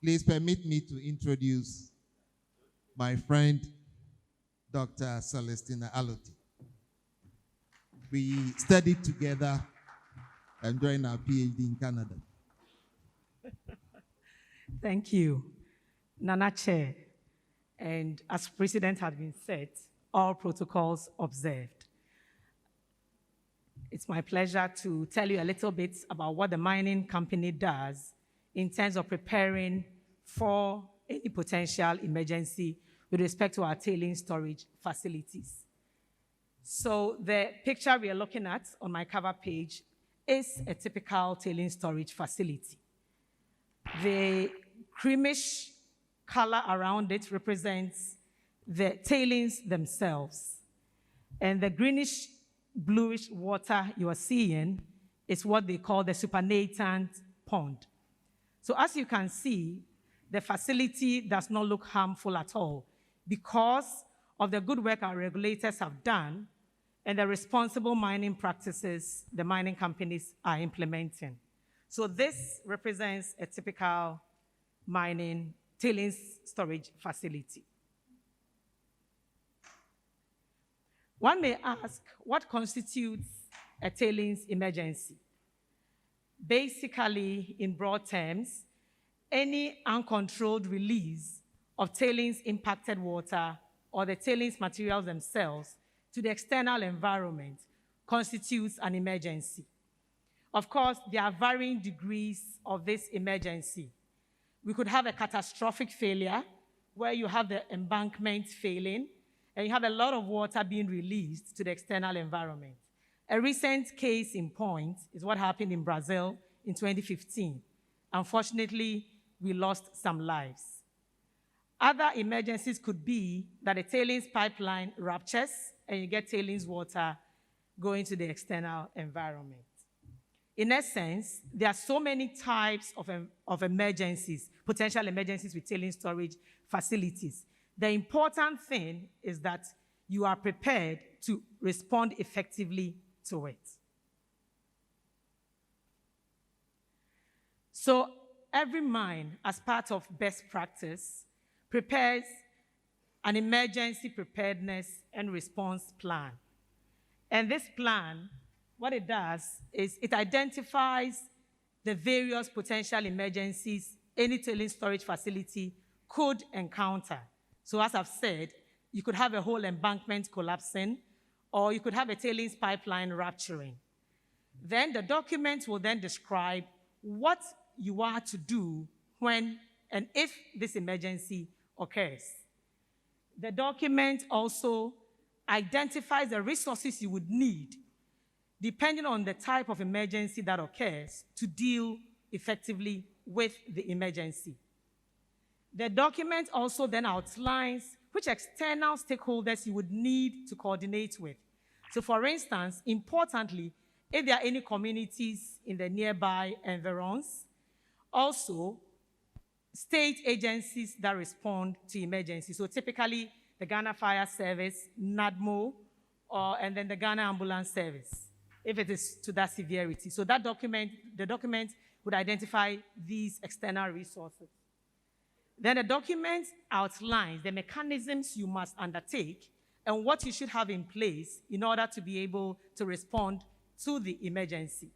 Please permit me to introduce my friend, Dr. Celestina Allotey. We studied together and joined our PhD in Canada. Thank you, Nana Chair. And as President had been said, all protocols observed. It's my pleasure to tell you a little bit about what the mining company does in terms of preparing for any potential emergency with respect to our tailings storage facilities. So the picture we are looking at on my cover page is a typical tailings storage facility. The creamish color around it represents the tailings themselves. And the greenish bluish water you are seeing is what they call the supernatant pond. So as you can see, the facility does not look harmful at all because of the good work our regulators have done and the responsible mining practices the mining companies are implementing. So this represents a typical mining tailings storage facility. One may ask, what constitutes a tailings emergency? Basically, in broad terms, any uncontrolled release of tailings impacted water or the tailings materials themselves to the external environment constitutes an emergency. Of course, there are varying degrees of this emergency. We could have a catastrophic failure where you have the embankment failing and you have a lot of water being released to the external environment. A recent case in point is what happened in Brazil in 2015. Unfortunately, we lost some lives. Other emergencies could be that a tailings pipeline ruptures and you get tailings water going to the external environment. In essence, there are so many types of emergencies, potential emergencies with tailings storage facilities. The important thing is that you are prepared to respond effectively to it. So every mine, as part of best practice, prepares an emergency preparedness and response plan. And this plan, what it does is it identifies the various potential emergencies any tailings storage facility could encounter. So as I've said, you could have a whole embankment collapsing, or you could have a tailings pipeline rupturing. Then the document will then describe what you are to do when and if this emergency occurs. The document also identifies the resources you would need depending on the type of emergency that occurs to deal effectively with the emergency. The document also then outlines which external stakeholders you would need to coordinate with. So for instance, importantly, if there are any communities in the nearby environs, also state agencies that respond to emergencies. So typically the Ghana Fire Service, NADMO, and then the Ghana Ambulance Service, if it is to that severity. So that document, the document would identify these external resources. Then the document outlines the mechanisms you must undertake and what you should have in place in order to be able to respond to the emergency.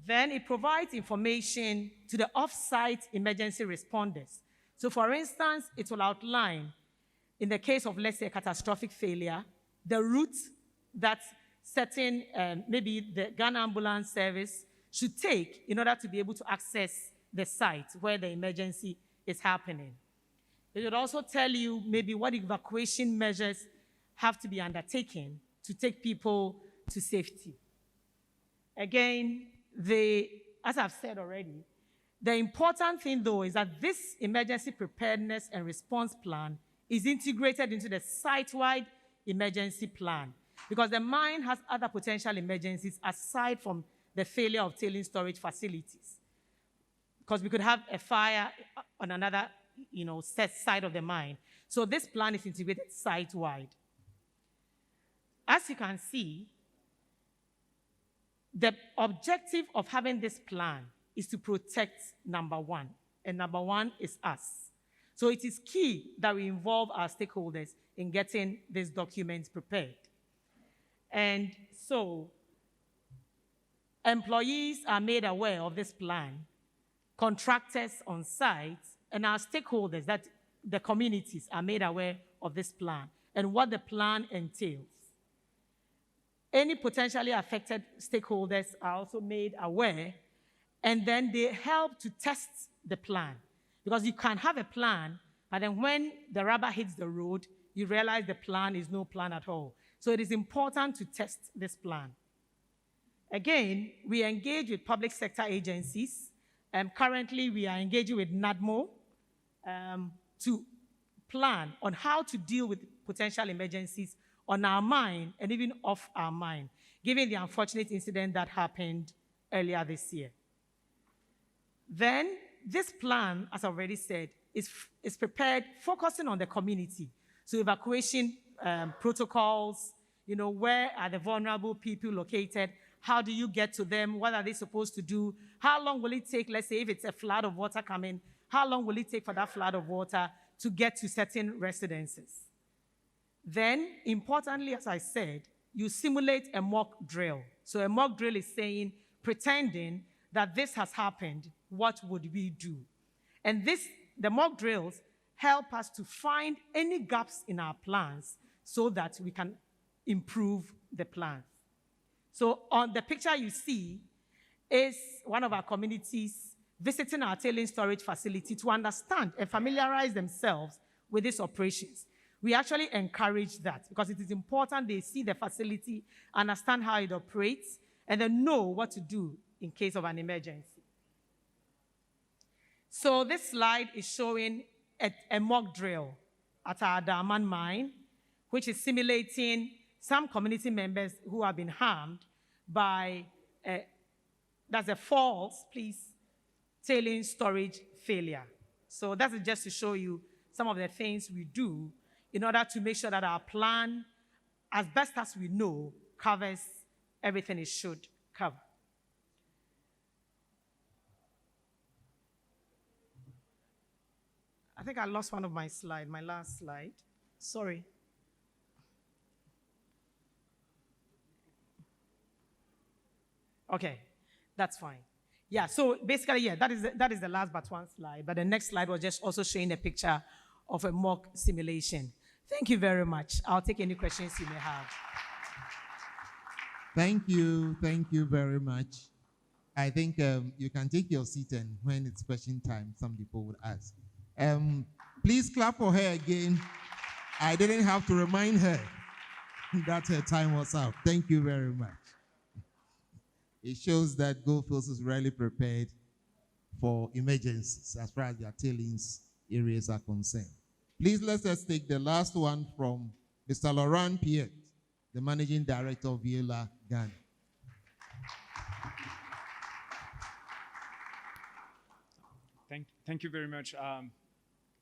Then it provides information to the off-site emergency responders. So for instance, it will outline, in the case of, let's say, a catastrophic failure, the route that certain, maybe the Ghana Ambulance Service should take in order to be able to access the site where the emergency is happening. It would also tell you maybe what evacuation measures have to be undertaken to take people to safety. Again, as I've said already, the important thing though is that this emergency preparedness and response plan is integrated into the site-wide emergency plan because the mine has other potential emergencies aside from the failure of tailings storage facilities. Because we could have a fire on another, set side of the mine. So this plan is integrated site-wide. As you can see, the objective of having this plan is to protect, number one, and number one is us. So it is key that we involve our stakeholders in getting these documents prepared. And so employees are made aware of this plan, contractors on site, and our stakeholders, that the communities, are made aware of this plan and what the plan entails. Any potentially affected stakeholders are also made aware, and then they help to test the plan. Because you can have a plan, but then when the rubber hits the road, you realize the plan is no plan at all. So it is important to test this plan. Again, we engage with public sector agencies. Currently, we are engaging with NADMO to plan on how to deal with potential emergencies on our mine and even off our mine, given the unfortunate incident that happened earlier this year. Then, this plan, as I already said, is prepared focusing on the community. So evacuation protocols, where are the vulnerable people located? How do you get to them? What are they supposed to do? How long will it take, let's say, if it's a flood of water coming, how long will it take for that flood of water to get to certain residences? Then, importantly, as I said, you simulate a mock drill. So a mock drill is saying, pretending that this has happened, what would we do? And the mock drills help us to find any gaps in our plans so that we can improve the plans. So on the picture you see is one of our communities visiting our tailings storage facility to understand and familiarize themselves with these operations. We actually encourage that because it is important they see the facility, understand how it operates, and then know what to do in case of an emergency. So this slide is showing a mock drill at our Daman mine, which is simulating some community members who have been harmed by, that's a false, tailings storage failure. So that's just to show you some of the things we do in order to make sure that our plan, as best as we know, covers everything it should cover. I think I lost one of my slides, my last slide. Sorry. Okay, that's fine. Yeah, so basically, yeah, that is the last but one slide. But the next slide was just also showing a picture of a mock simulation. Thank you very much. I'll take any questions you may have. Thank you very much. I think you can take your seat, and when it's question time, some people would ask. Please clap for her again. I didn't have to remind her that her time was up. Thank you very much. It shows that Goldfields is really prepared for emergencies as far as their tailings areas are concerned. Please let us take the last one from Mr. Laurent Piat, the Managing Director of Veola, Ghana. Thank you very much.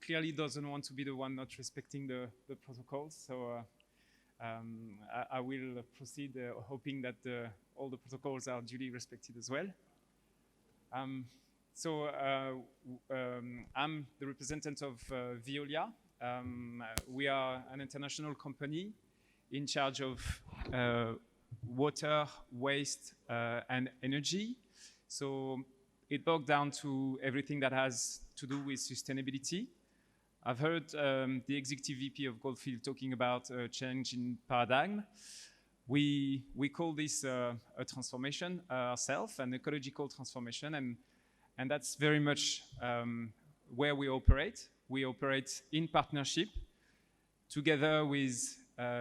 Clearly doesn't want to be the one not respecting the protocols, so I will proceed hoping that all the protocols are duly respected as well. I'm the representative of Veola. We are an international company in charge of water, waste, and energy. So it boils down to everything that has to do with sustainability. I've heard the executive VP of Goldfield talking about a change in paradigm. We call this a transformation ourselves, an ecological transformation, and that's very much where we operate. We operate in partnership together with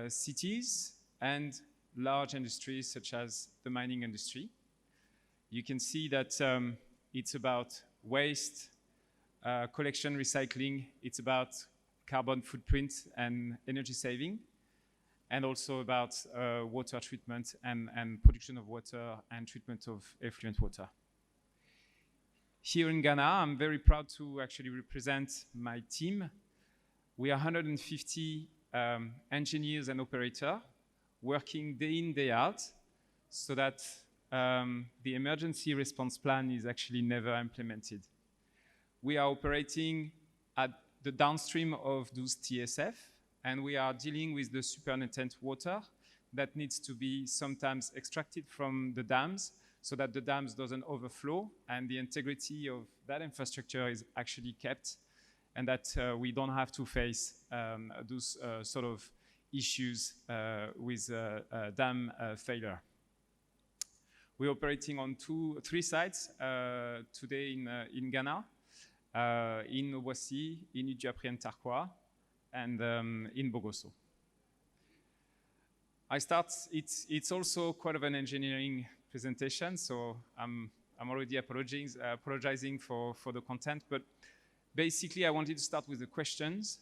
cities and large industries such as the mining industry. You can see that it's about waste, collection, recycling. It's about carbon footprint and energy saving, and also about water treatment and production of water and treatment of effluent water. Here in Ghana, I'm very proud to actually represent my team. We are 150 engineers and operators working day in, day out, so that the emergency response plan is actually never implemented. we are operating at the downstream of those TSF, and we are dealing with the supernatant water that needs to be sometimes extracted from the dams so that the dams doesn't overflow and the integrity of that infrastructure is actually kept, and that we don't have to face those sort of issues with dam failure. We're operating on 3 sites today in Ghana, in Kwasi, in Udiapri-Ntarkwa, and in Bogoso. It's also quite of an engineering presentation, so I'm already apologizing for the content, but basically I wanted to start with the questions,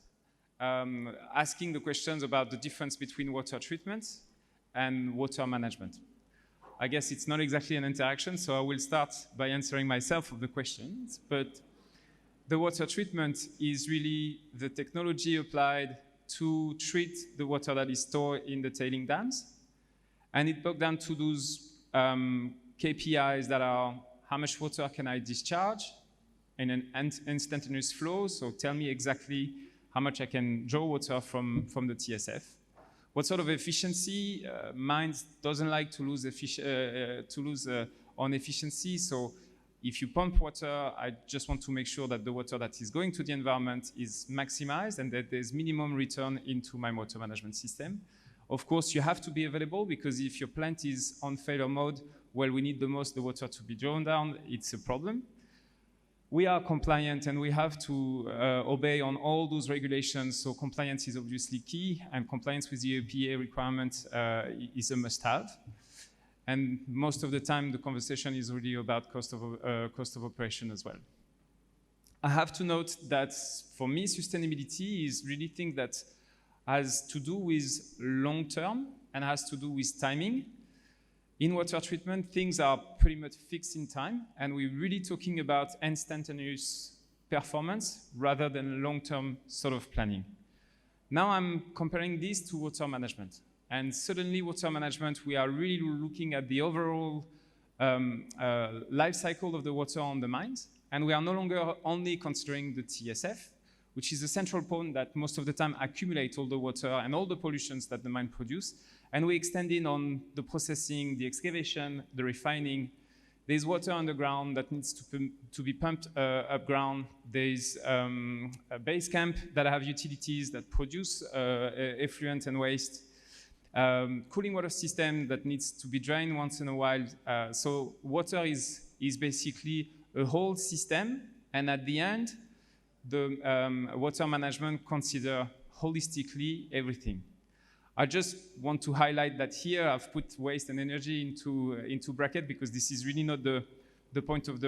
asking the questions about the difference between water treatment and water management. I guess it's not exactly an interaction, so I will start by answering myself of the questions, but the water treatment is really the technology applied to treat the water that is stored in the tailing dams. And it broke down to those KPIs that are how much water can I discharge in an instantaneous flow, so tell me exactly how much I can draw water from the TSF. What sort of efficiency? Mines doesn't like to lose on efficiency, so if you pump water, I just want to make sure that the water that is going to the environment is maximized and that there's minimum return into my water management system. Of course, you have to be available because if your plant is on failure mode, well, we need the most the water to be drawn down, it's a problem. We are compliant and we have to obey on all those regulations, so compliance is obviously key, and compliance with the EPA requirement is a must-have. And most of the time, the conversation is really about cost of operation as well. I have to note that for me, sustainability is really thing that has to do with long-term and has to do with timing. In water treatment, things are pretty much fixed in time, and we're really talking about instantaneous performance rather than long-term sort of planning. Now I'm comparing this to water management. And suddenly, water management, we are really looking at the overall life cycle of the water on the mines. And we are no longer only considering the TSF, which is a central point that most of the time accumulate all the water and all the pollutions that the mine produce. And we extend in on the processing, the excavation, the refining. There's water underground that needs to be pumped up ground. There's a base camp that have utilities that produce effluent and waste. Cooling water system that needs to be drained once in a while. So water is basically a whole system, and at the end, the water management consider holistically everything. I just want to highlight that here I've put waste and energy into bracket because this is really not the point of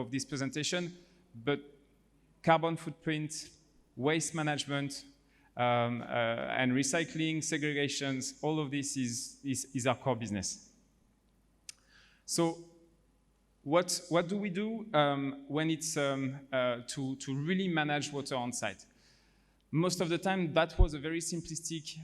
this presentation, but carbon footprint, waste management, and recycling, segregations, all of this is our core business. So what do we do when it's to really manage water on site? Most of the time, that was a very simplistic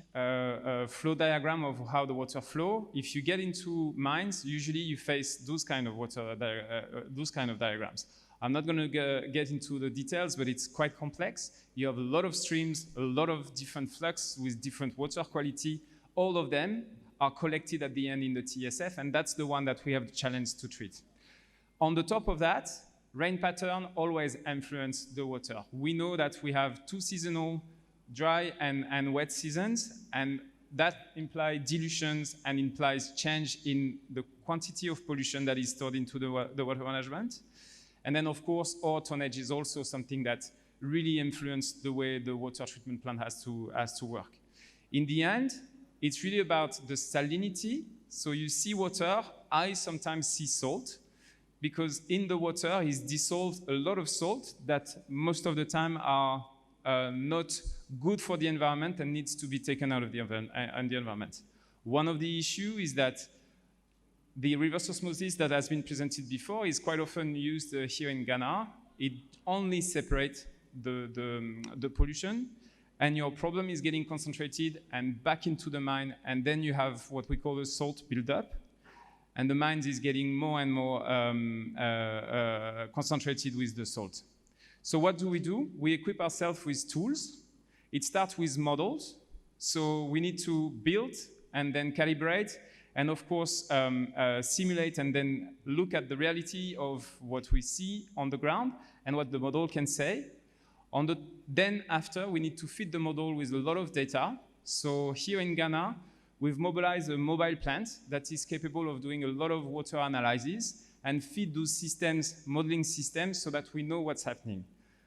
flow diagram of how the water flow. If you get into mines, usually you face those kind of diagrams. I'm not going to get into the details, but it's quite complex. You have a lot of streams, a lot of different flux with different water quality. All of them are collected at the end in the TSF, and that's the one that we have the challenge to treat. On the top of that, rain pattern always influence the water. We know that we have 2 seasonal, dry and wet seasons, and that implies dilutions and implies change in the quantity of pollution that is stored into the water management. And then, of course, ore tonnage is also something that really influences the way the water treatment plant has to work. In the end, it's really about the salinity. So you see water, I sometimes see salt, because in the water is dissolved a lot of salt that most of the time are not good for the environment and needs to be taken out of the environment. One of the issues is that the reverse osmosis that has been presented before is quite often used here in Ghana. It only separates the pollution, and your problem is getting concentrated and back into the mine, and then you have what we call a salt buildup. And the mine is getting more and more concentrated with the salt. So what do? We equip ourselves with tools. It starts with models. So we need to build and then calibrate and of course simulate and then look at the reality of what we see on the ground and what the model can say. Then after, we need to feed the model with a lot of data. So here in Ghana, we've mobilized a mobile plant that is capable of doing a lot of water analysis and feed those systems, modeling systems, so that we know what's happening.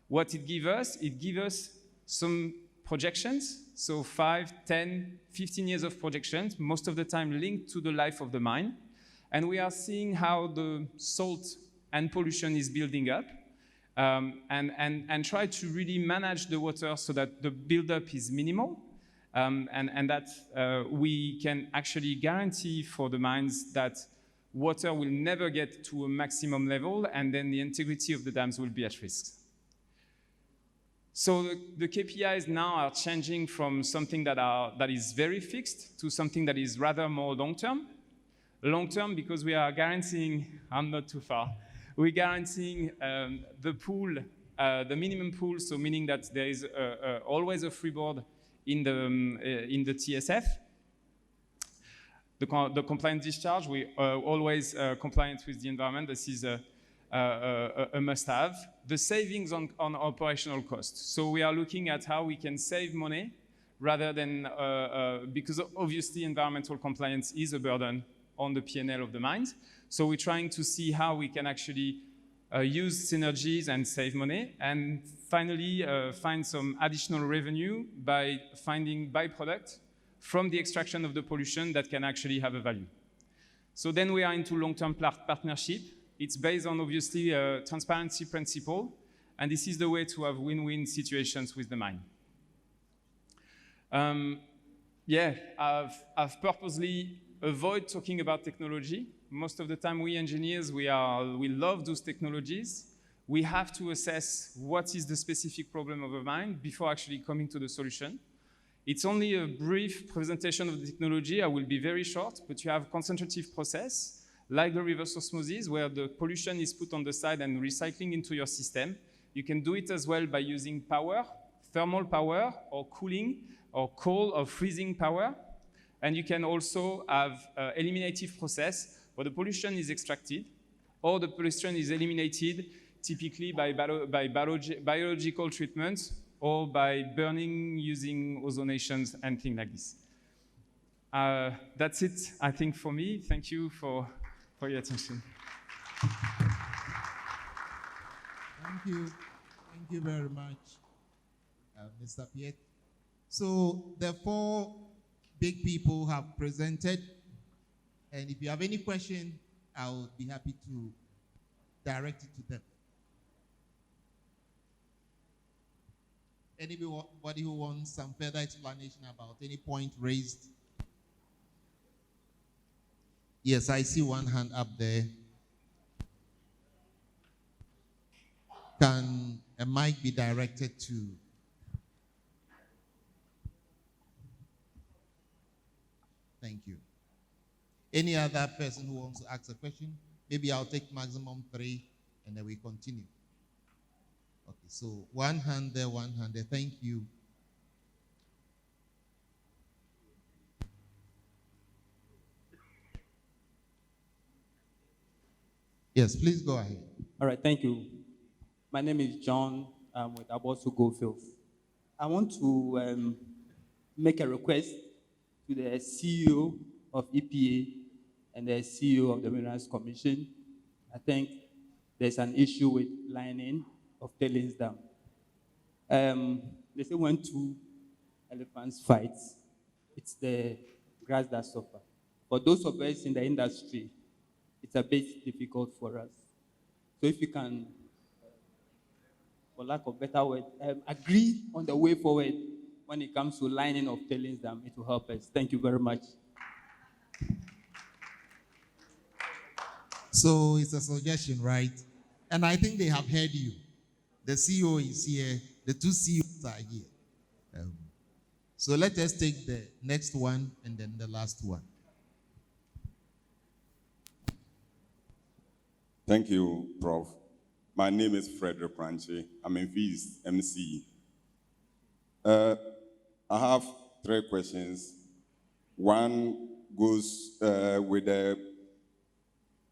What it gives us some projections, so 5, 10, 15 years of projections, most of the time linked to the life of the mine. And we are seeing how the salt and pollution is building up, and try to really manage the water so that the buildup is minimal, and that we can actually guarantee for the mines that water will never get to a maximum level, and then the integrity of the dams will be at risk. So the KPIs now are changing from something that is very fixed to something that is rather more long-term. Long-term because we are guaranteeing, I'm not too far, we're guaranteeing the pool, the minimum pool, so meaning that there is always a freeboard in the TSF. The compliant discharge, we always compliant with the environment. This is a must-have. The savings on operational costs. So we are looking at how we can save money rather than, because obviously environmental compliance is a burden on the P&L of the mines. So we're trying to see how we can actually use synergies and save money. And finally, find some additional revenue by finding byproduct from the extraction of the pollution that can actually have a value. So then we are into long-term partnership. It's based on, obviously, a transparency principle, and this is the way to have win-win situations with the mine. I've purposely avoid talking about technology. Most of the time, we engineers, we love those technologies. We have to assess what is the specific problem of a mine before actually coming to the solution. It's only a brief presentation of the technology. I will be very short, but you have concentrative process, like the reverse osmosis, where the pollution is put on the side and recycling into your system. You can do it as well by using power, thermal power, or cooling, or cold or freezing power. And you can also have eliminative process, where the pollution is extracted, or the pollution is eliminated, typically by biological treatments, or by burning using ozonations and things like this. That's it, I think, for me. Thank you for your attention. Thank you very much, Mr. Piat. So the 4 big people have presented, and if you have any question, I'll be happy to direct it to them. Anybody who wants some further explanation about any point raised? Yes, I see one hand up there. Can a mic be directed to? Thank you. Any other person who wants to ask a question? Maybe I'll take maximum 3 and then we continue. Okay, so one hand there, one hand there. Thank you. Yes, please go ahead. All right, thank you. My name is John. I'm with Abosu Goldfields. I want to make a request to the CEO of EPA and the CEO of the Minerals Commission. I think there's an issue with lining of tailings dam. They say when 2 elephants fight, it's the grass that suffers. For those of us in the industry, it's a bit difficult for us. So if you can, for lack of better word, agree on the way forward when it comes to lining of tailings dam, it will help us. Thank you very much. So it's a suggestion, right? And I think they have heard you. The CEO is here. The 2 CEOs are here. So let us take the next one and then the last one. Thank you, Prof. My name is Frederick Pranche. I'm in V's MC. I have 3 questions. One goes with the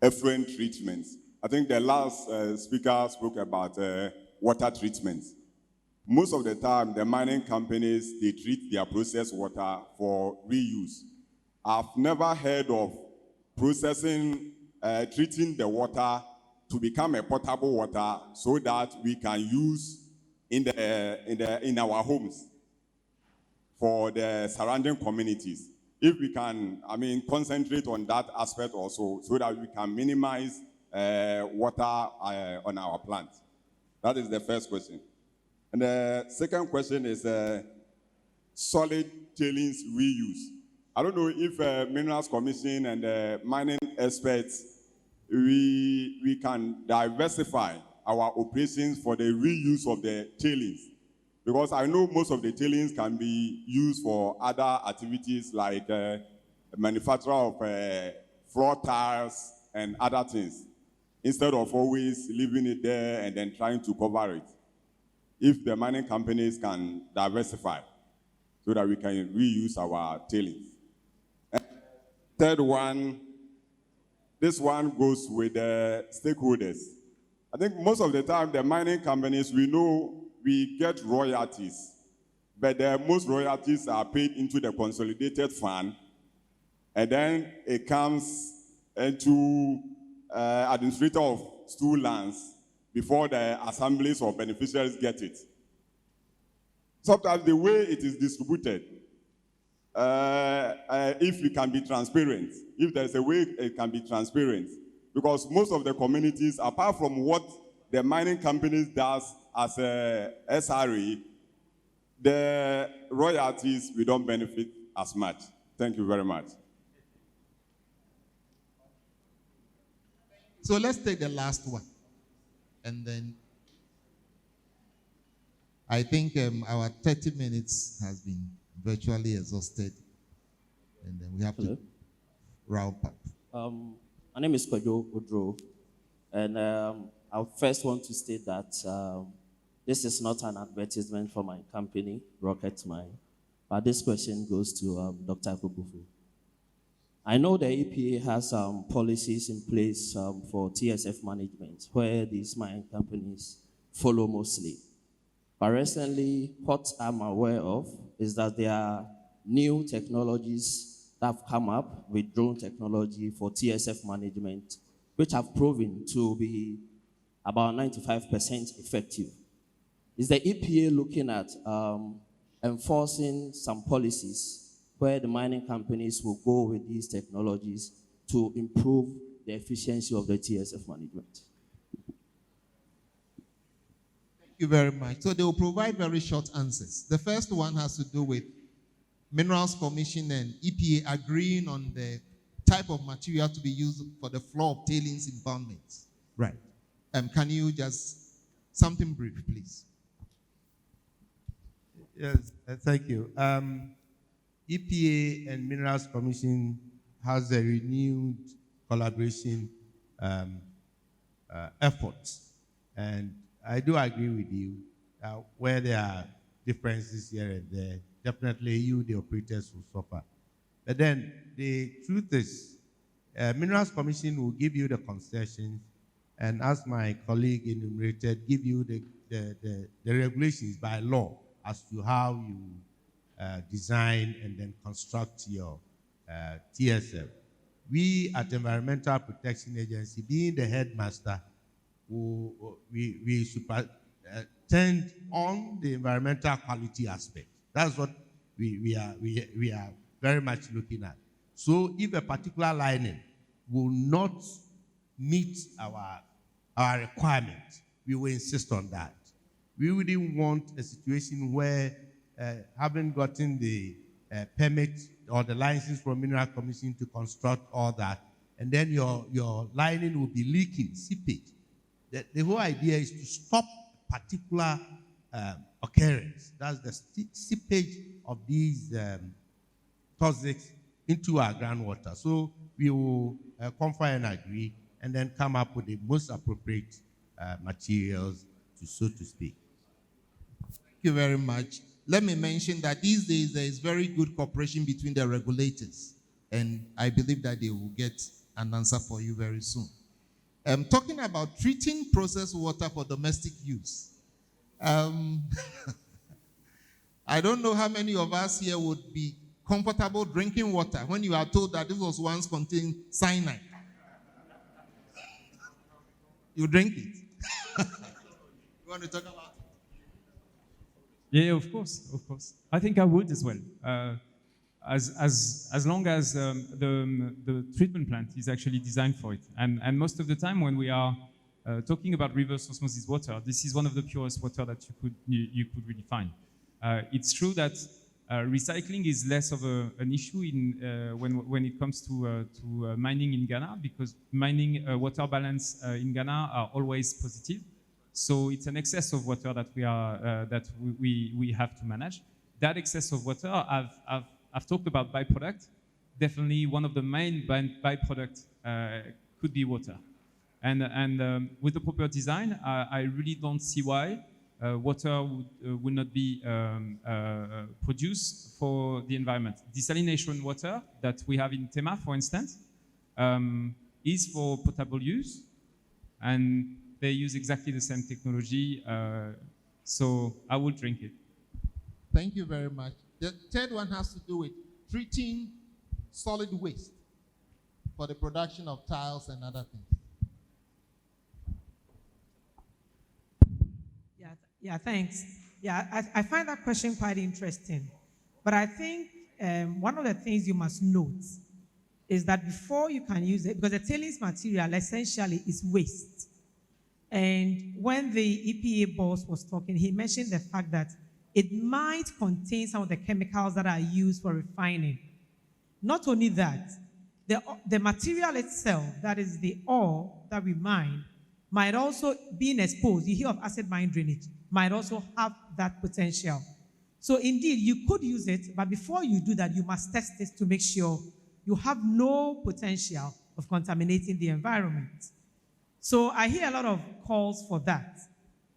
effluent treatment. I think the last speaker spoke about water treatment. Most of the time, the mining companies, they treat their processed water for reuse. I've never heard of processing, treating the water to become a potable water so that we can use in our homes for the surrounding communities. If we can, concentrate on that aspect also so that we can minimize water on our plants. That is the first question. And the second question is solid tailings reuse. I don't know if Minerals Commission and mining experts, we can diversify our operations for the reuse of the tailings. Because I know most of the tailings can be used for other activities like manufacture of floor tiles and other things, instead of always leaving it there and then trying to cover it. If the mining companies can diversify so that we can reuse our tailings. And third one, this one goes with the stakeholders. I think most of the time the mining companies, we know we get royalties, but most royalties are paid into the consolidated fund, and then it comes into administrator of stool lands before the assemblies or beneficiaries get it. Sometimes the way it is distributed, if it can be transparent, if there's a way it can be transparent, because most of the communities, apart from what the mining companies does as a SRE, the royalties, we don't benefit as much. Thank you very much. So let's take the last one. And then I think our 30 minutes has been virtually exhausted. And then we have to round up. My name is Kojo Odro. And I first want to state that this is not an advertisement for my company, Rocket Mine. But this question goes to Dr. Kokofu. I know the EPA has policies in place for TSF management, where these mine companies follow mostly. But recently, what I'm aware of is that there are new technologies that have come up with drone technology for TSF management, which have proven to be about 95% effective. Is the EPA looking at enforcing some policies where the mining companies will go with these technologies to improve the efficiency of the TSF management? Thank you very much. So they will provide very short answers. The first one has to do with Minerals Commission and EPA agreeing on the type of material to be used for the floor of tailings impoundments. Right. Can you just, something brief, please? Yes, thank you. EPA and Minerals Commission has a renewed collaboration efforts. And I do agree with you, where there are differences here and there, definitely you, the operators, will suffer. But then the truth is, Minerals Commission will give you the concessions, and as my colleague enumerated, give you the regulations by law as to how you design and then construct your TSF. We at the Environmental Protection Agency, being the headmaster, we tend on the environmental quality aspect. That's what we are very much looking at. So if a particular lining will not meet our requirement, we will insist on that. We wouldn't want a situation where having gotten the permit or the license from Mineral Commission to construct all that, and then your lining will be leaking, seepage. The whole idea is to stop particular occurrence. That's the seepage of these toxics into our groundwater. So we will confer and agree and then come up with the most appropriate materials, so to speak. Thank you very much. Let me mention that these days there is very good cooperation between the regulators, and I believe that they will get an answer for you very soon. Talking about treating processed water for domestic use. I don't know how many of us here would be comfortable drinking water when you are told that this was once contained cyanide. You drink it. You want to talk about it? Yeah, of course, of course. I think I would as well. As long as the treatment plant is actually designed for it. And most of the time when we are talking about reverse osmosis water, this is one of the purest water that you could really find. It's true that recycling is less of an issue when it comes to mining in Ghana, because mining water balance in Ghana are always positive. So it's an excess of water that we have to manage. That excess of water, I've talked about byproduct. Definitely one of the main byproducts could be water. And with the proper design, I really don't see why water would not be produced for the environment. Desalination water that we have in Tema, for instance, is for potable use, and they use exactly the same technology, so I will drink it. Thank you very much. The third one has to do with treating solid waste for the production of tiles and other things. Yeah, thanks. Yeah, I find that question quite interesting. But I think one of the things you must note is that before you can use it, because the tailings material essentially is waste. And when the EPA boss was talking, he mentioned the fact that it might contain some of the chemicals that are used for refining. Not only that, the material itself, that is the ore that we mine, might also be exposed. You hear of acid mine drainage, might also have that potential. So indeed, you could use it, but before you do that, you must test this to make sure you have no potential of contaminating the environment. So I hear a lot of calls for that,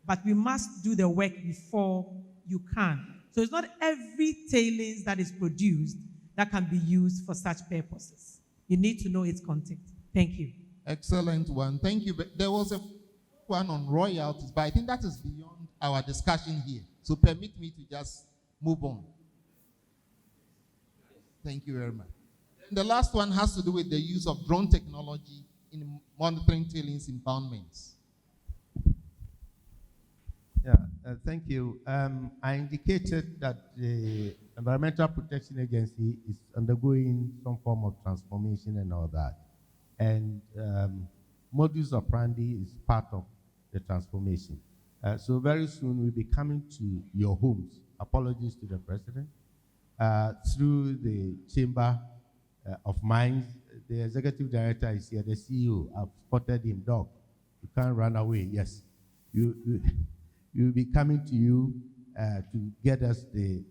but we must do the work before you can. So it's not every tailings that is produced that can be used for such purposes. You need to know its content. Thank you. Excellent one. Thank you. There was a one on royalties, but I think that is beyond our discussion here. So permit me to just move on. Thank you very much. And the last one has to do with the use of drone technology in monitoring tailings impoundments. Yeah, thank you. I indicated that the Environmental Protection Agency is undergoing some form of transformation and all that. And modus operandi is part of the transformation. So very soon we'll be coming to your homes. Apologies to the President. Through the Chamber of Mines, the Executive Director is here, the CEO. I've spotted him, dog. You can't run away, yes. We'll be coming to you to get us the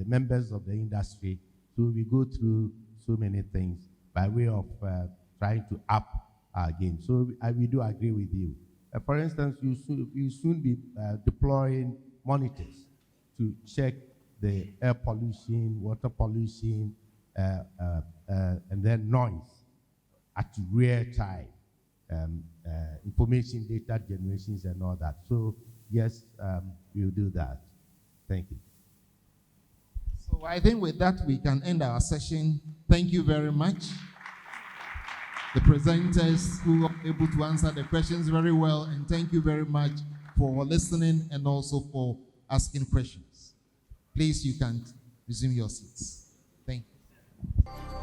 members of the industry. So we go through so many things by way of trying to up our game. So we do agree with you. For instance, you soon be deploying monitors to check the air pollution, water pollution, and then noise at real time, information data generations and all that. So yes, we'll do that. Thank you. So I think with that we can end our session. Thank you very much. The presenters who were able to answer the questions very well, and thank you very much for listening and also for asking questions. Please, you can resume your seats. Thank you.